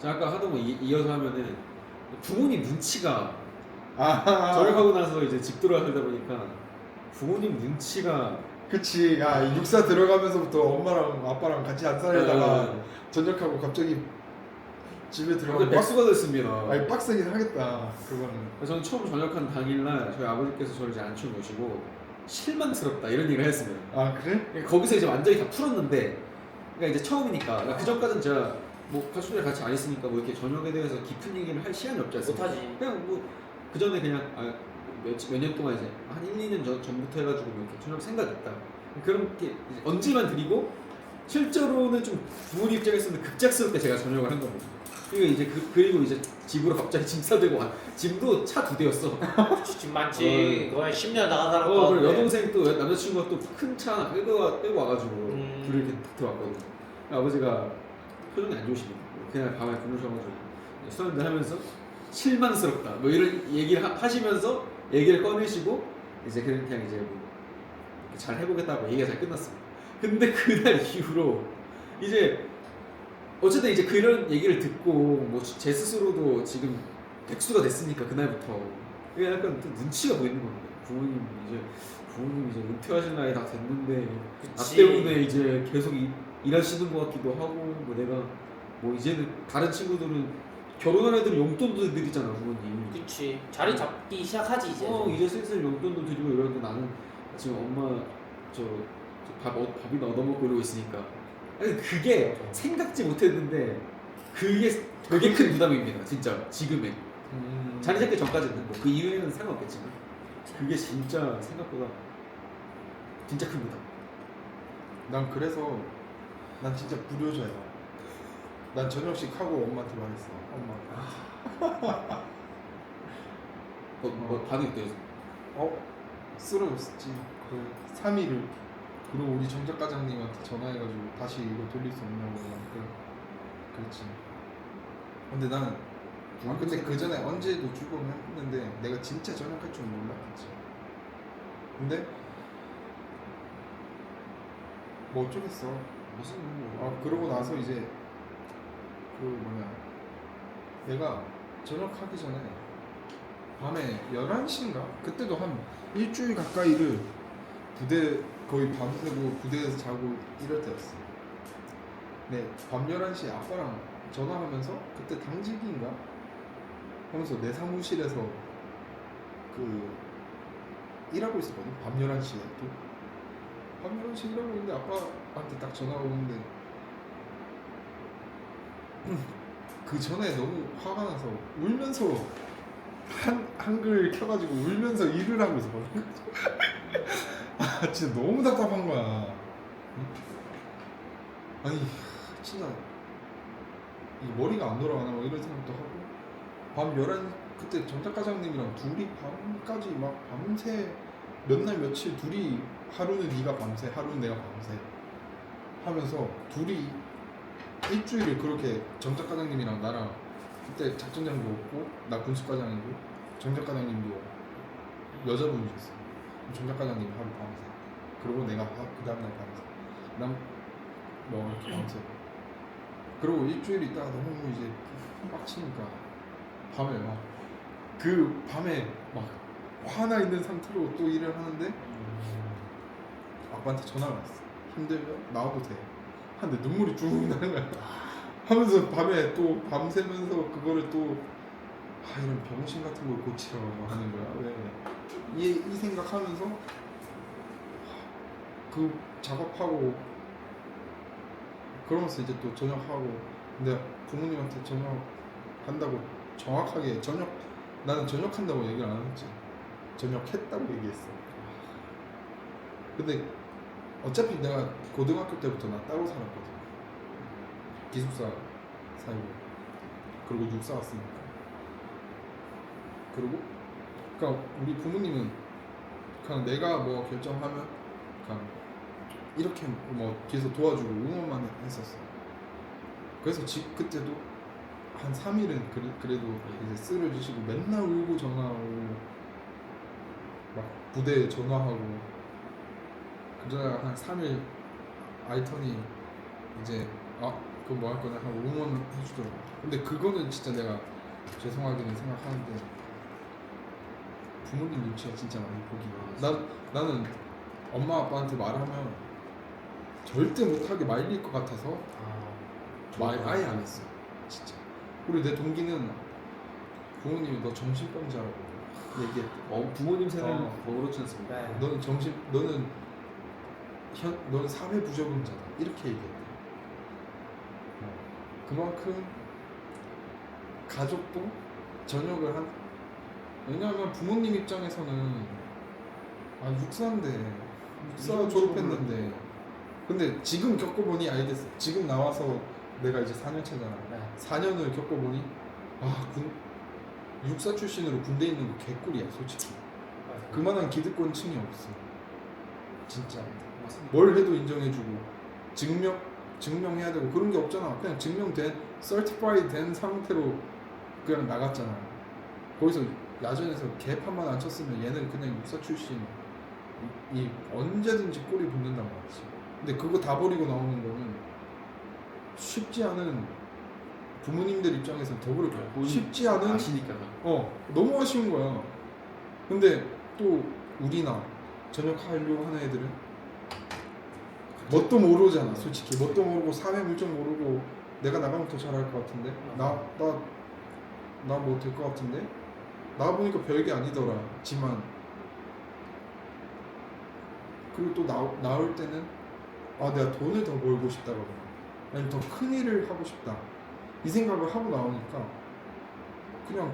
자, 아까 하던 거 이어서 하면은 부모님 눈치가 아, 전역하고 나서 이제 집 들어가다 보니까 부모님 눈치가 그치. 야, 육사 들어가면서부터 엄마랑 아빠랑 같이 안 살다가 네. 전역하고 갑자기 집에 근데 들어가면 백수가 됐습니다. 아니 빡세긴 하겠다. 그거는. 저는 처음 전역한 당일날 저희 아버지께서 저를 이제 앉혀놓으시고 실망스럽다 이런 얘기를 했습니다. 아 그래? 그러니까 거기서 이제 완전히 다 풀었는데, 그러니까 이제 처음이니까, 그러니까 그 전까지는 제가 뭐 가족들 같이 안 있으니까 뭐 이렇게 전역에 대해서 깊은 얘기를 할 시간이 없지 않습니까? 못하지. 그냥 뭐 그 전에 그냥 몇 년 동안 이제 한 1, 2년 전부터 해가지고 뭐 이렇게 전역 생각했다. 그렇게 이제 언지만 드리고 실제로는 좀 부모님 입장에서는 급작스럽게 제가 전역을 한 겁니다. 그리고 이제 그리고 이제 집으로 갑자기 짐 싸들고 와. 짐도 차 2대였어. 집 많지. 거의 10년 나간 사람 그리고 여동생 또 남자친구가 또 큰 차 끌고 와가지고 둘이 이렇게 딱 들어왔거든요. 아버지가 표정이 안 좋으시니까 그날 밤에 부르셔가지고 술 한잔 하면서 실망스럽다 뭐 이런 얘기를 하시면서 얘기를 꺼내시고 이제 그냥 이제 뭐 잘 해보겠다고 얘기가 잘 끝났습니다. 근데 그날 이후로 이제 어쨌든 이제 그런 얘기를 듣고 뭐 제 스스로도 지금 백수가 됐으니까 그날부터 이게 약간 좀 눈치가 보이는 겁니다. 부모님 이제 은퇴하실 나이 다 됐는데 나 그치. 때문에 이제 계속 일하시는 것 같기도 하고, 뭐 내가 뭐 이제는 다른 친구들은 결혼한 애들은 용돈도 드리잖아 부모님. 그치. 자리 잡기 시작하지 이제. 이제 슬슬 용돈도 드리고 이러는데 나는 지금 엄마 밥이 얻어먹고 이러고 있으니까. 아니, 그게 생각지 못했는데 그게 되게 큰 부담입니다 진짜 지금은. 자리 잡기 전까지는 뭐 그 이후에는 상관없겠지만 그게 진짜 생각보다 진짜 큰 부담. 난 그래서 난 진짜 불효자야. 난 저녁식 하고 엄마한테 말했어. 엄마. 반응이 어때요? 쓰러졌지. 그 3일을. 그리고 우리 정작 과장님한테 전화해가지고 다시 이거 돌릴 수 없냐고 그랬지. 근데 나는 근데 그 전에 언제도 출근을 했는데 내가 진짜 전역할 줄 몰랐지. 근데 뭐 어쩌겠어. 그러고 나서 이제 내가 전역하기 전에 밤에 11시인가? 그때도 한 일주일 가까이를 거의 밤새고 부대에서 자고 이럴 때였어. 네, 밤 11시에 아빠랑 전화하면서 그때 당직인가? 하면서 내 사무실에서 일하고 있었거든. 밤 11시에 또. 밤 11시에 일하고 있는데 아빠한테 딱 전화가 오는데 그 전에 너무 화가 나서 울면서 한글 켜가지고 울면서 일을 하고 있었거든. 진짜 너무 답답한 거야. 아니 진짜 이 머리가 안 돌아가나 뭐 이런 생각도 하고. 밤 11시 그때 정작 과장님이랑 둘이 밤까지 막 밤새 몇 날 며칠 둘이 하루는 네가 밤새 하루는 내가 밤새 하면서 둘이 일주일을 그렇게 정작 과장님이랑 나랑 그때 작전장도 없고 나 군수과장이고 정작 과장님도 여자분이셨어. 정작 과장님 하루 밤새. 그리고 내가 그 다음날 밤새. 난 뭐 이렇게 밤새. 그리고 일주일 있다가 너무 이제 빡치니까 밤에 그 밤에 막 화나 있는 상태로 또 일을 하는데 아빠한테 전화가 왔어. 힘들면 나와도 돼. 하는데 눈물이 쭉 나는 거야. 하면서 밤에 또 밤새면서 그거를 또 이런 병신 같은 걸 고치라고 하는 거야. 왜? 이 생각하면서 그 작업하고 그러면서 이제 또 전역하고. 근데 부모님한테 전역한다고 정확하게 나는 전역한다고 얘기를 안 했지. 전역했다고 얘기했어. 근데 어차피 내가 고등학교 때부터 나 따로 살았거든. 기숙사 살고 그리고 육사 왔으니까. 그러니까 우리 부모님은 그냥 내가 뭐 결정하면 그냥 이렇게 뭐 뒤에서 도와주고 응원만 했었어. 그래서 그때도 한 3일은 그래도 이제 쓰러지시고 맨날 울고 전화하고 막 부대에 전화하고 그러다가 한 3일 알더니 이제 그거 뭐 할 거냐 하고 응원해주더라고. 근데 그거는 진짜 내가 죄송하게는 생각하는데 부모님 눈치가 진짜 많이 보기가. 나는 엄마 아빠한테 말하면 절대 못하게 말릴 것 같아서 말 아예 안 했어. 진짜. 그리고 내 동기는 부모님이 너 정신병자라고 얘기했대. 부모님 세대는 뭐 그렇지 않습니까? 네. 너는 사회 부적응자다 이렇게 얘기했대. 그만큼 가족도 전역을 한. 왜냐하면 부모님 입장에서는 육사 졸업했는데 근데 지금 겪어보니 알겠어. 지금 나와서 내가 이제 4년 차잖아. 네. 4년을 겪어보니 육사 출신으로 군대 있는 거 개꿀이야 솔직히. 그만한 기득권층이 없어 진짜. 맞습니다. 뭘 해도 인정해주고 증명해야 되고 그런 게 없잖아. 그냥 증명된 certified 된 상태로 그냥 나갔잖아. 거기서 야전에서 개판만 안 쳤으면 얘는 그냥 육사 출신 이 언제든지 꼬리 붙는단 말이지. 근데 그거 다 버리고 나오는 거는 쉽지 않은, 부모님들 입장에서는 더 그럴 거야. 쉽지 않은, 아시니까. 너무 아쉬운 거야. 근데 또 우리나 전역하려고 하는 애들은 뭣도 모르잖아. 솔직히 뭣도 모르고 사회 물정 모르고 내가 나가면 더 잘할 것 같은데 나 뭐 될 것 같은데 나 보니까 별게 아니더라지만 그리고 또 나올 때는 내가 돈을 더 벌고 싶다거나 아니면 더 큰 일을 하고 싶다 이 생각을 하고 나오니까 그냥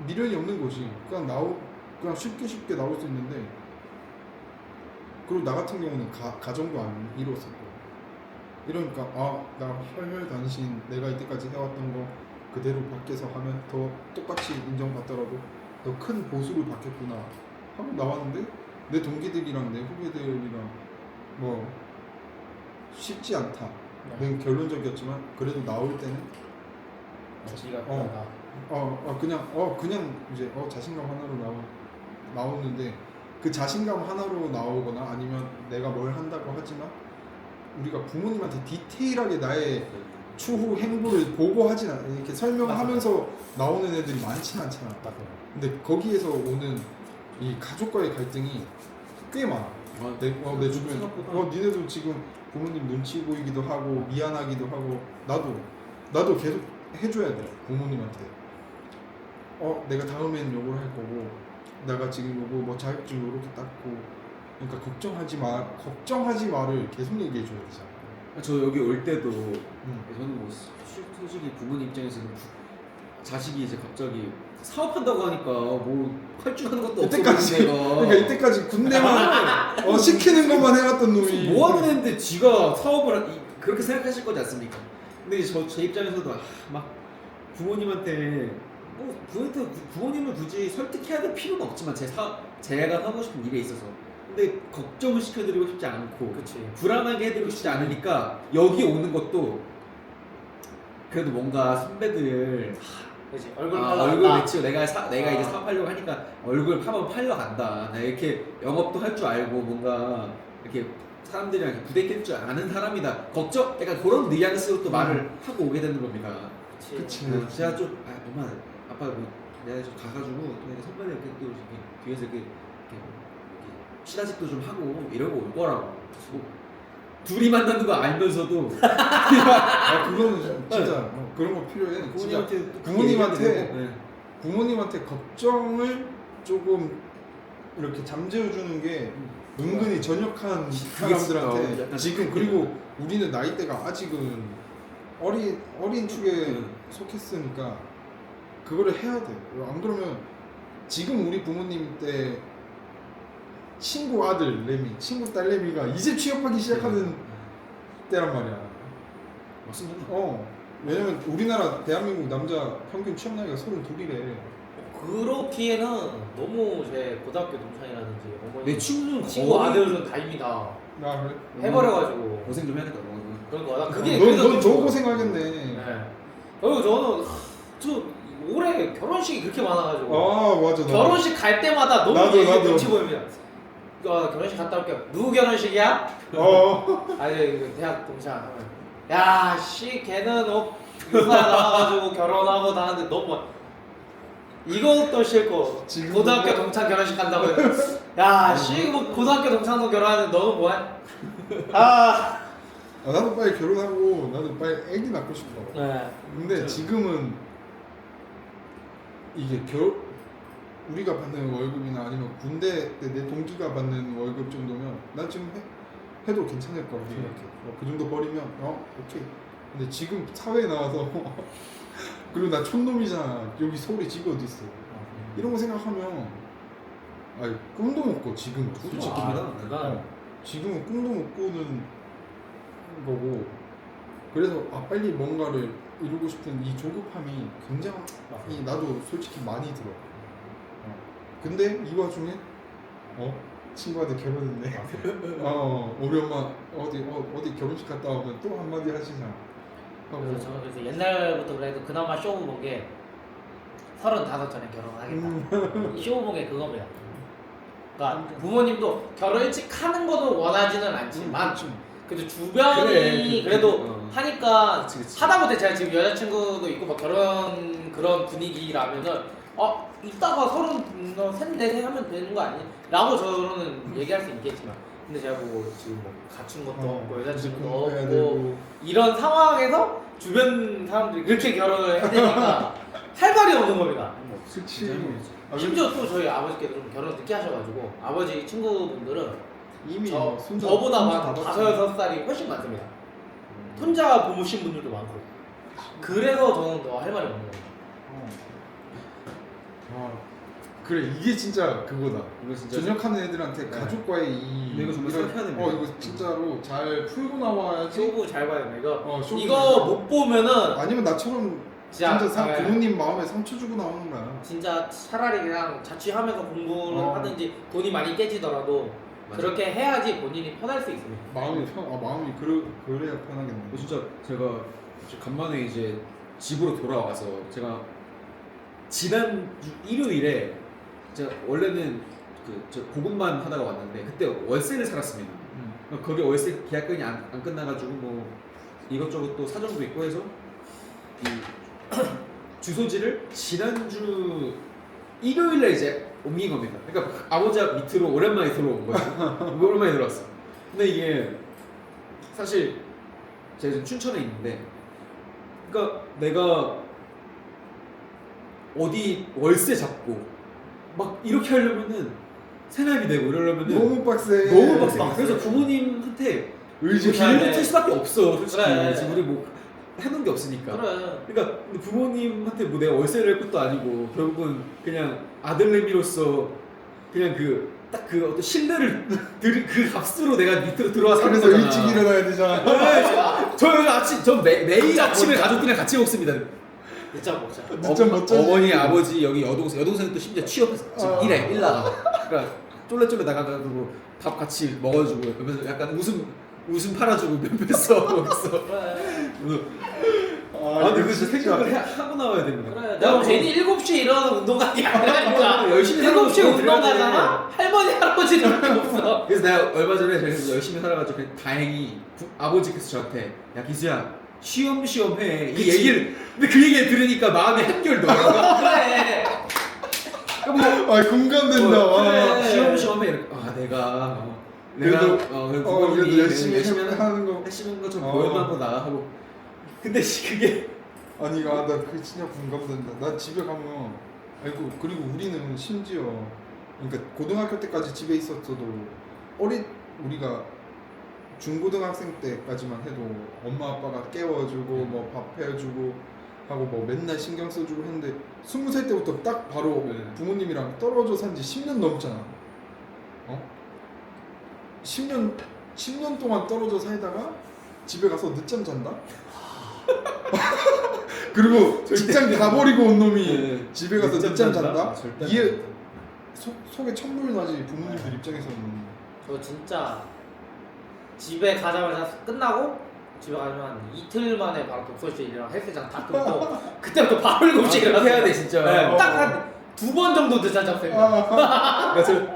미련이 없는 거지. 그냥 쉽게 나올 수 있는데, 그리고 나 같은 경우는 가정도 안 이뤘었고 이러니까 나 혈혈단신 내가 이때까지 해왔던 거 그대로 밖에서 하면 더 똑같이 인정받더라도 더 큰 보수를 받겠구나 하고 나왔는데 내 동기들이랑 내 후배들이랑 뭐 쉽지 않다. 는 결론적이었지만 그래도 나올 때는 그냥 이제 자신감 하나로 나오는데 그 자신감 하나로 나오거나 아니면 내가 뭘 한다고 하지만 우리가 부모님한테 디테일하게 나의 추후 행보를 보고 하진 않아. 이렇게 설명하면서 나오는 애들이 많진 않잖아. 근데 거기에서 오는 이 가족과의 갈등이 꽤 많아. 내 주변에 니네도 지금 부모님 눈치 보이기도 하고 미안하기도 하고 나도 계속 해줘야 돼 부모님한테. 내가 다음엔 요걸 할 거고 내가 지금 요거 뭐 자격증 요렇게 땄고 그러니까 걱정하지 마를 계속 얘기해 줘야 되잖아. 저 여기 올 때도 저는 뭐 솔직히 부모님 입장에서는 자식이 이제 갑자기 사업한다고 하니까 뭐 할 줄 아는 것도 없어. 그러니까 이때까지 군대만 시키는 것만 해왔던 놈이 뭐 하는 애인데 지가 사업을 그렇게 생각하실 거지 않습니까? 근데 이제 제 입장에서도 막 부모님한테 부모님을 굳이 설득해야 될 필요는 없지만 제가 하고 싶은 일에 있어서 근데 걱정을 시켜드리고 싶지 않고 불안하게 해드리고 싶지 않으니까 여기 오는 것도 그래도 뭔가 선배들 그렇지. 얼굴 매치고 내가 이제 사업하려고 하니까 얼굴 한번 팔러 간다. 내가 이렇게 영업도 할 줄 알고 뭔가 이렇게 사람들이랑 이렇게 부대낄 줄 아는 사람이다. 약간 그런 뉘앙스로 또 말을 하고 오게 되는 겁니다. 그치. 제가 좀 엄마 아빠 내가 좀 가가지고 내가 선배들 이렇게 또 이렇게 뒤에서 이렇게 시라집도 좀 하고 이러고 올 거라고. 둘이 만나는 거 알면서도 그거는 진짜 그런 거 필요해. 부모님한테 걱정을 조금 이렇게 잠재워주는 게 은근히 전역한 사람들한테 지금 그리고 우리는 나이대가 아직은 어린 축에 속했으니까 그거를 해야 돼. 안 그러면 지금 우리 부모님 때 친구 아들 레미, 친구 딸 레미가 이제 취업하기 시작하는 때란 말이야. 맞습니다. 왜냐면 우리나라 대한민국 남자 평균 취업 나이가 32이래. 그렇기에는 너무 제 고등학교 동창이라든지 내 친구는 친구 아들은 다입니다. 그래? 해버려가지고 고생 좀 해야겠다. 그러니까 그게 넌 좋은 고생하겠네. 네. 그리고 저는 올해 결혼식이 그렇게 많아가지고 맞아. 결혼식 갈 때마다 너무 나도. 눈치 보입니다. 결혼식 갔다 올게요. 누구 결혼식이야? 아니 대학 동창. 야씨 걔는 의사 나와가지고 결혼하고 다 하는데 너무 이것도 싫고 지금 고등학교 동창 결혼식 간다고 야씨 뭐 고등학교 동창도 결혼하는데 너는 뭐해? 아 나도 빨리 결혼하고 나도 빨리 애기 낳고 싶어. 네. 근데 지금은 이게 우리가 받는 월급이나 아니면 군대 때 내 동기가 받는 월급 정도면 난 지금 해도 괜찮을 거라고 생각해. 그 정도 벌이면 오케이. 근데 지금 사회에 나와서 그리고 나 촌놈이잖아. 여기 서울에 집이 어디 있어? 이런 거 생각하면 아니 꿈도 못 꿔 지금 솔직히. 지금은 꿈도 못 꾸는 거고 그래서 빨리 뭔가를 이루고 싶은 이 조급함이 굉장히 나도 솔직히 많이 들어. 근데 이 와중에 친구한테 결혼했네. 우리 엄마 어디 결혼식 갔다 오면 또 한마디 하시잖아. 그래서 저는 그래서 옛날부터 그래도 그나마 쇼부 본 게 35전에 결혼하겠다. 이 쇼부 본 게 그겁니다. 그러니까 부모님도 결혼 일찍 하는 것도 원하지는 않지만 그래도 주변이 그래도 하니까 그치. 하다못해 제가 지금 여자친구도 있고 막 결혼 그런 분위기라면은 이따가 33, 하면 되는 거 아니야? 라고 저는 얘기할 수 있겠지만 근데 제가 뭐 지금 뭐 갖춘 것도 없고 여자친구도 없고 이런 상황에서 주변 사람들이 그렇게 결혼을 해야 되니까 할 말이 없는 겁니다. 그치. 심지어 또 저희 아버지께서 좀 결혼 늦게 하셔가지고 아버지 친구분들은 이미 저보다 한 5, 6살이 훨씬 많습니다. 혼자 부모신 분들도 많고 그래서 저는 더 할 말이 없는 거예요. 그래 이게 진짜 그거다. 이거 진짜 전역하는 애들한테 가족과의 이거 정말 생각해야 됩니다. 이거 진짜로 잘 풀고 나와야지. 쇼부 잘 봐야 돼. 쇼부 이거 못 보면은 아니면 나처럼 진짜 부모님 마음에 상처 주고 나오는 거야. 진짜 차라리 그냥 자취하면서 공부를 하든지 돈이 많이 깨지더라도 맞아. 그렇게 해야지 본인이 편할 수 있습니다. 마음이 그래야 편하겠네. 진짜 제가 간만에 이제 집으로 돌아와서 제가 지난 일요일에 제가 원래는 저 고군만 하다가 왔는데 그때 월세를 살았습니다. 거기 월세 계약금이 안 끝나가지고 뭐 이것저것 또 사정도 있고 해서 이 주소지를 지난주 일요일에 이제 옮긴 겁니다. 그러니까 아버지 밑으로 오랜만에 들어온 거예요. 오랜만에 들어왔어. 근데 이게 사실 제가 지금 춘천에 있는데 그러니까 내가 어디 월세 잡고 막 이렇게 하려면은 생활비 내고 이러려면은 너무 빡세. 너무 빡세. 그래서 부모님한테 의지해야 돼. 빌릴 수밖에 없어. 솔직히 그래. 지금 우리 뭐 해놓은 게 없으니까. 그래. 그러니까 근데 부모님한테 뭐 내가 월세를 낼 것도 아니고 결국은 그냥 아들내미로서 그냥 딱 그 어떤 신뢰를 그 값으로 내가 밑으로 들어와 사는 그래서 거잖아. 일찍 일어나야 되잖아. 네, 저 요즘 매일 아침에 가족들이랑 같이 먹습니다. 늦잠 먹자. 늦잠 못 자지. 어머니 아버지 여기 여동생은 또 심지어 취업해서 지금 일 나가. 그러니까 쫄래쫄래 나가가지고 밥 같이 먹어주고 그러면서 약간 웃음 팔아주고 몇몇 써 거기서. 그래. 근데 그 진짜 생각을 하고 나와야 됩니다. 그래. 내가 괜히 7시에 일어나서 운동 가는 게 아니라니까. 열심히 7시에 살아가지고 운동 가잖아? 할머니, 할아버지들밖에 없어. 그래서 내가 얼마 전에 그래서 열심히 살아가지고 그냥 다행히 아버지께서 저한테 야 기수야 쉬엄쉬엄 해. 이 얘기를 근데 그 얘기를 들으니까 마음이 한결 놓여. 그래. 공감된다. 와. 쉬엄쉬엄 해. 내가 그래도 부모님이 열심히 하는 거. 하시는 것좀 보여나 보다 하고 근데 그게 아니 나 그게 진짜 공감된다. 나 집에 가면 그리고 우리는 심지어 그러니까 고등학교 때까지 집에 있었어도 우리가 중고등학생 때까지만 해도 엄마 아빠가 깨워주고 뭐 밥 해주고 하고 뭐 맨날 신경 써주고 했는데 20살 때부터 딱 바로 부모님이랑 떨어져 산 지 10년 넘잖아. 10년 동안 떨어져 살다가 집에 가서 늦잠 잔다? 그리고 직장 다 버리고 온 놈이 집에 가서 늦잠 잔다? 이게 속에 천불 나지. 부모님들 입장에서는. 저 진짜 집에 가자마자 끝나고 집에 가면 한 이틀 만에 바로 독서실이랑 헬스장 다 끊고 그때부터 바로 7시에 일어나서 해야 돼 진짜. 딱 한 2번 정도 늦잠 잤어요. 그러니까